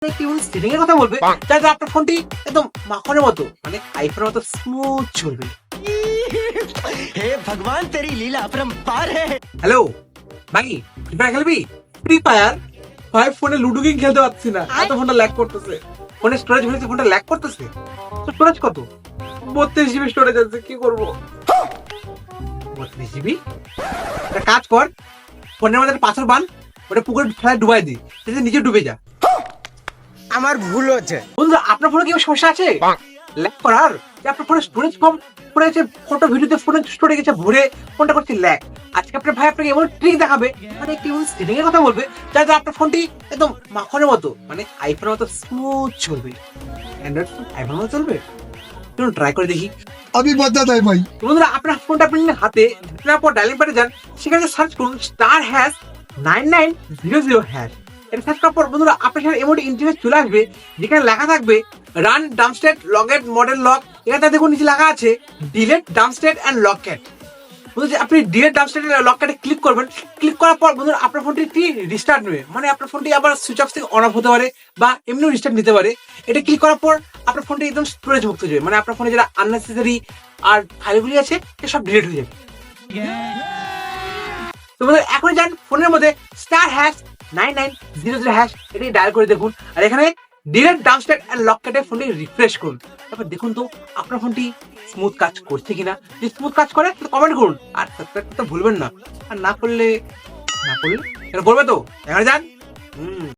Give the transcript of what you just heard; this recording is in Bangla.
সেটিং এর কথা বলবে যাতে আপনার ফোনটি একদম মাখনের মতো মানে আইফোনের মতো স্মুথ চলবে। हे भगवान तेरी लीला अपरंपार है। হ্যালো ভাই, ফ্রি ফায়ার খেলবি? ফ্রি ফায়ার ভাই, ফোনে লুডো গেম খেলতে পারছি না, এত ফোনটা ল্যাগ করতেছে। ফোনে স্টোরেজ ভেঙেছে, ফোনটা ল্যাগ করতেছে। তো স্টোরেজ কত? 32 জিবি স্টোরেজ আছে, কি করবো? 32 জিবি? একটা কাজ কর, ফোনের মধ্যে পাথর বান, ওটা পুকুরে ফেলায় ডুবাই দি, যাতে নিজে ডুবে যা। আমার ভুল হচ্ছে। বন্ধুরা, আপনার ফোনে কি সমস্যা আছে ল্যাগ করার? যে আপনার ফোনে স্টোরেজ কম পড়েছে, ফটো ভিডিওতে ফোনে স্টোরেজ গেছে ভরে, ফোনটা করছে ল্যাগ। আজকে আপনার ভাই আপনাকে এমন ট্রিক দেখাবে, মানে একটি সেটিং এর কথা বলবে যাতে আপনার ফোনটি একদম মাখনের মতো মানে আইফোনের মতো স্মুথ চলবে। অ্যান্ড্রয়েড ফোন আইফোনের মতো চলবে? চলুন ট্রাই করে দেখি। अभी बता दे भाई। বন্ধুরা, আপনার ফোনটা আপনি নিয়ে হাতে নেওয়ার পর ডায়ালিং প্যাডে যান, সেখানে সার্চ করুন *9900#। এটা সার্চ করার পর বন্ধুরা আপনার সাথে এমন ইন্টারফেস চলে আসবে যেখানে লেখা থাকবে রান ডাম্পস্টেড লগেট মডেল লক। এখানে দেখুন নিচে লেখা আছে ডিলেট ডাম্পস্টেড অ্যান্ড লকক্যাট। বন্ধুরা, আপনি ডিলেট ডাম্পস্টেড অ্যান্ড লকক্যাটে ক্লিক করবেন। ক্লিক করার পর বন্ধুরা আপনার ফোনটি একটি রিস্টার্ট নেবে, মানে আপনার ফোনটি আবার সুইচ অফ থেকে অন অফ হতে পারে বা এমনিও রিস্টার্ট নিতে পারে। এটা ক্লিক করার পর আপনার ফোনটি একদম স্টোরেজ মুক্ত হয়ে যাবে, মানে আপনার ফোনে যারা আননেসেসারি আর ফাইলগুলি আছে সব ডিলিট হয়ে যাবে। তো বন্ধুরা, এখন যান ফোনের মধ্যে *9900# এটি ডায়াল করে দেখুন, আর এখানে ডিলেট ডাম্পস্টেড অ্যান্ড লকক্যাটে ফোনটি রিফ্রেশ করুন। তারপর দেখুন তো আপনার ফোনটি স্মুথ কাজ করছে কিনা। যদি স্মুথ কাজ করে তাহলে কমেন্ট করুন, আর সাবস্ক্রাইব করতে ভুলবেন না। আর না করলে এটা করবে তো, এখানে যান।